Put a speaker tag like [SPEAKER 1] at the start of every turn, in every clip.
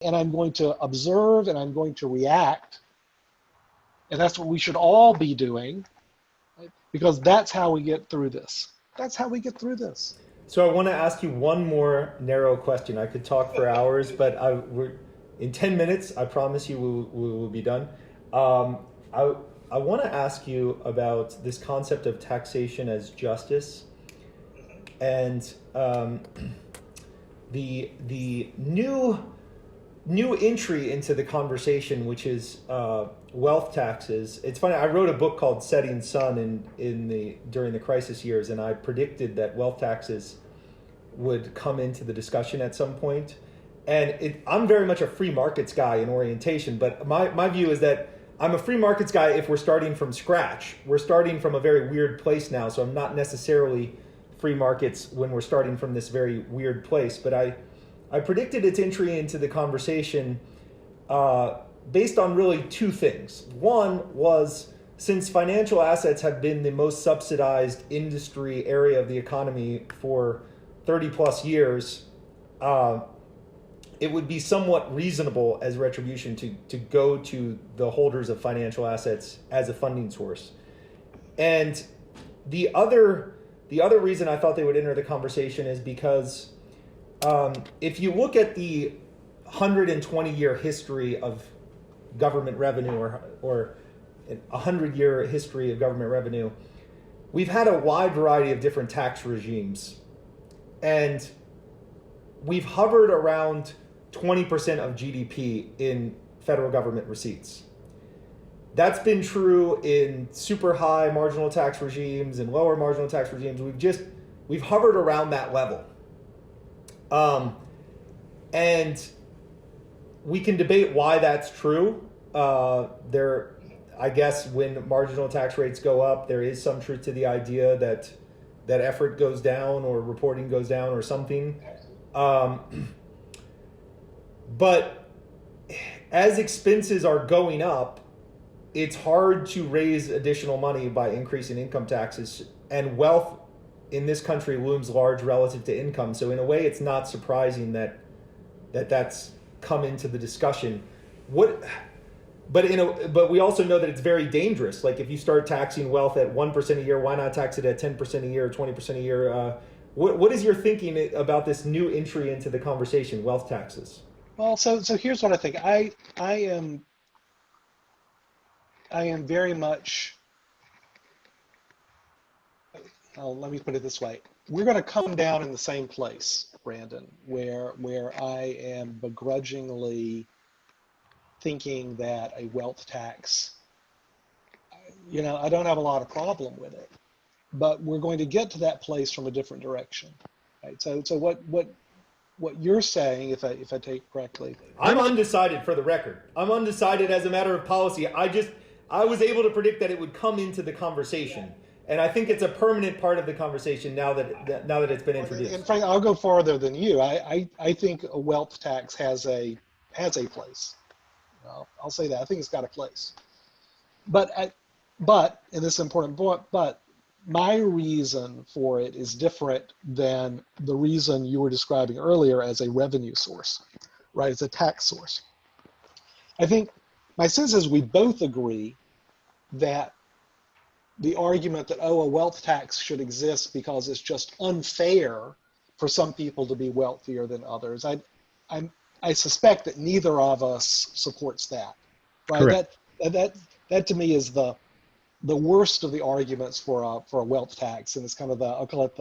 [SPEAKER 1] and I'm going to observe and I'm going to react. And that's what we should all be doing, right? Because that's how we get through this. That's how we get through this.
[SPEAKER 2] So I want to ask you one more narrow question. I could talk for hours, but in 10 minutes, I promise you we will be done. Um, I, I want to ask you about this concept of taxation as justice and the new entry into the conversation, which is wealth taxes. It's funny. I wrote a book called Setting Sun during the crisis years, and I predicted that wealth taxes would come into the discussion at some point. And I'm very much a free markets guy in orientation, but my view is that I'm a free markets guy if we're starting from scratch. We're starting from a very weird place now, so I'm not necessarily free markets when we're starting from this very weird place. But I predicted its entry into the conversation based on really two things. One was, since financial assets have been the most subsidized industry area of the economy for 30 plus years, it would be somewhat reasonable as retribution to go to the holders of financial assets as a funding source. And the other reason I thought they would enter the conversation is because if you look at the 120-year history of government revenue or a 100-year history of government revenue, we've had a wide variety of different tax regimes. And we've hovered around 20% of GDP in federal government receipts. That's been true in super high marginal tax regimes and lower marginal tax regimes. We've hovered around that level. And we can debate why that's true. I guess when marginal tax rates go up, there is some truth to the idea that effort goes down or reporting goes down or something. But as expenses are going up, it's hard to raise additional money by increasing income taxes, and wealth in this country looms large relative to income. So in a way, it's not surprising that's come into the discussion. But we also know that it's very dangerous. Like if you start taxing wealth at 1% a year, why not tax it at 10% a year or 20% a year? What is your thinking about this new entry into the conversation, wealth taxes?
[SPEAKER 1] Well, so here's what I think. I am very much. Let me put it this way: we're going to come down in the same place, Brandon, where I am begrudgingly thinking that a wealth tax, I don't have a lot of problem with it, but we're going to get to that place from a different direction, right? So what you're saying, if I take correctly,
[SPEAKER 2] I'm undecided for the record. I'm undecided as a matter of policy. I was able to predict that it would come into the conversation, and I think it's a permanent part of the conversation now that it's been introduced.
[SPEAKER 1] In fact, I'll go farther than you. I think a wealth tax has a place. I'll say that. I think it's got a place. But and this is important point, but my reason for it is different than the reason you were describing earlier as a revenue source, right? It's a tax source. I think my sense is we both agree that the argument that, a wealth tax should exist because it's just unfair for some people to be wealthier than others. I suspect that neither of us supports that, right?
[SPEAKER 3] Correct.
[SPEAKER 1] That to me is the worst of the arguments for a wealth tax, and it's kind of I'll call it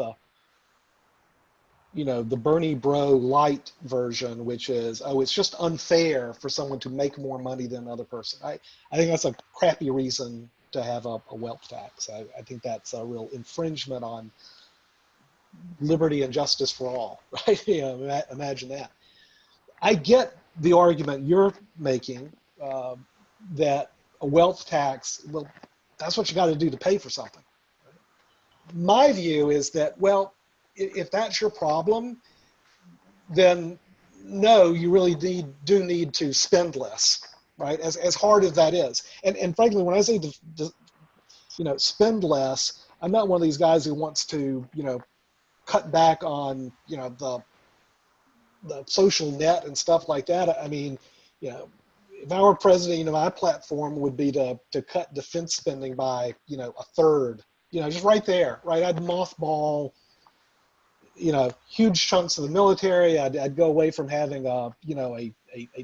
[SPEAKER 1] the Bernie bro light version, which is, it's just unfair for someone to make more money than another person. I think that's a crappy reason to have a wealth tax. I think that's a real infringement on liberty and justice for all, right? Imagine that. I get the argument you're making that a wealth tax, well, that's what you got to do to pay for something. My view is that, well, if that's your problem, then no, you really do need to spend less, right? As hard as that is. And frankly, when I say spend less, I'm not one of these guys who wants to, cut back on, the the social net and stuff like that. I mean, you know, if I were president, my platform would be to cut defense spending by, a third, just right there, right? I'd mothball, huge chunks of the military. I'd go away from having a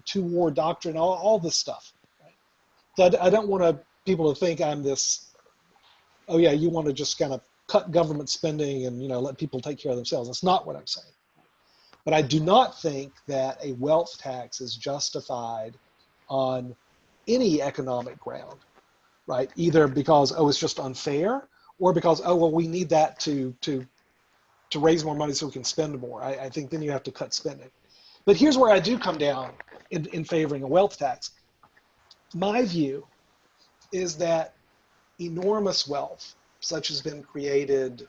[SPEAKER 1] two-war doctrine, all this stuff. Right? So I don't want people to think I'm this, oh yeah, you want to just kind of cut government spending and, let people take care of themselves. That's not what I'm saying. But I do not think that a wealth tax is justified on any economic ground, right? Either because, oh, it's just unfair, or because, oh, well, we need that to raise more money so we can spend more. I think then you have to cut spending. But here's where I do come down in favoring a wealth tax. My view is that enormous wealth, such has been created,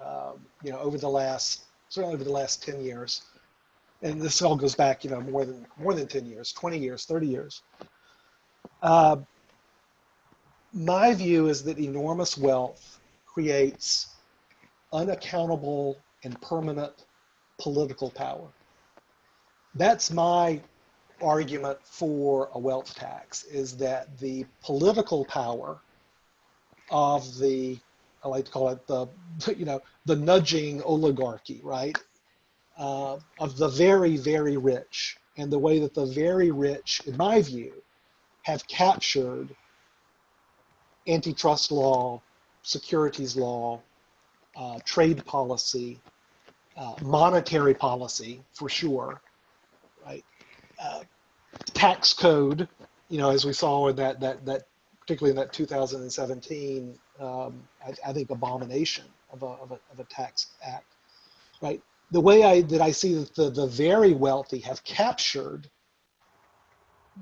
[SPEAKER 1] certainly over the last 10 years, and this all goes back, more than 10 years, 20 years, 30 years. My view is that enormous wealth creates unaccountable and permanent political power. That's my argument for a wealth tax, is that the political power of I like to call it the nudging oligarchy, right? Of the very, very rich, and the way that the very rich, in my view, have captured antitrust law, securities law, trade policy, monetary policy for sure, right? Tax code, as we saw in that particularly in that 2017, I think abomination of a tax act, right? The way that I see that the very wealthy have captured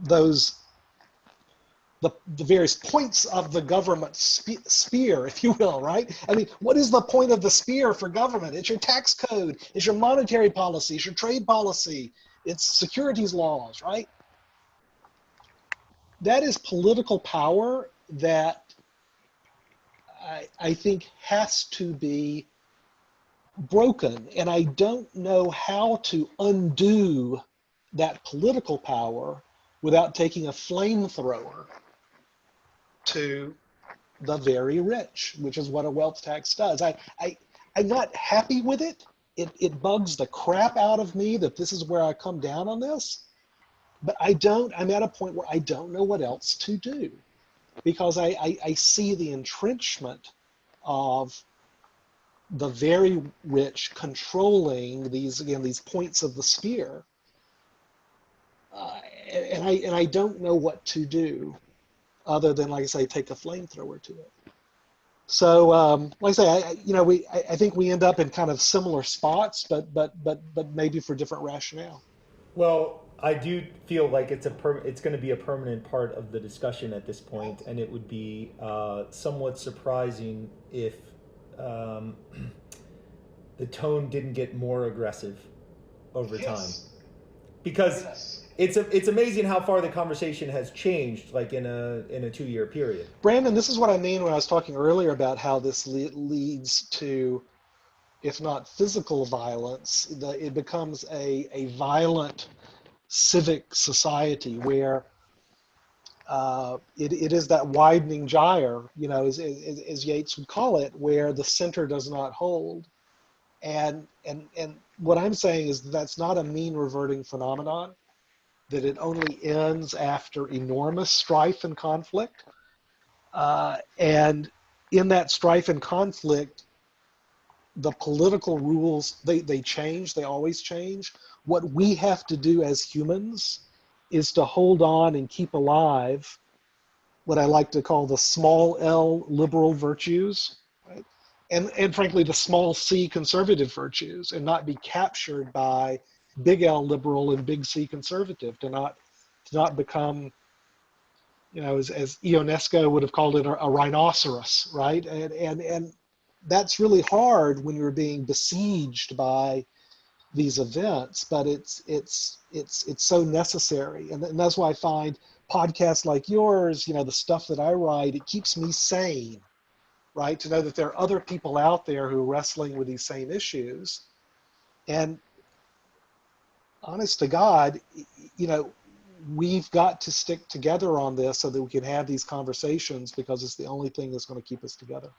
[SPEAKER 1] those the various points of the government spear, if you will, right? I mean, what is the point of the spear for government? It's your tax code, it's your monetary policy, it's your trade policy, it's securities laws, right? That is political power that I think has to be broken. And I don't know how to undo that political power without taking a flamethrower to the very rich, which is what a wealth tax does. I'm not happy with it. It bugs the crap out of me that this is where I come down on this. But I'm at a point where I don't know what else to do, because I see the entrenchment of the very rich controlling these points of the spear. And I don't know what to do other than, like I say, take a flamethrower to it. So, like I say, I think we end up in kind of similar spots, but maybe for different rationale.
[SPEAKER 2] Well, I do feel like it's going to be a permanent part of the discussion at this point, and it would be somewhat surprising if the tone didn't get more aggressive over time, because it's amazing how far the conversation has changed, like in a 2-year period.
[SPEAKER 1] Brandon, this is what I mean when I was talking earlier about how this leads to, if not physical violence, it becomes a violent civic society where it is that widening gyre, as Yeats would call it, where the center does not hold. And what I'm saying is that's not a mean reverting phenomenon, that it only ends after enormous strife and conflict. And in that strife and conflict, the political rules, they change, they always change. What we have to do as humans is to hold on and keep alive what I like to call the small L liberal virtues, right? And frankly, the small c conservative virtues, and not be captured by big L liberal and big C conservative, to not become, as Ionesco would have called it, a rhinoceros, right? And that's really hard when you're being besieged by these events, but it's so necessary, and that's why I find podcasts like yours, the stuff that I write, it keeps me sane, right? To know that there are other people out there who are wrestling with these same issues, and honest to God, you know, we've got to stick together on this so that we can have these conversations because it's the only thing that's going to keep us together.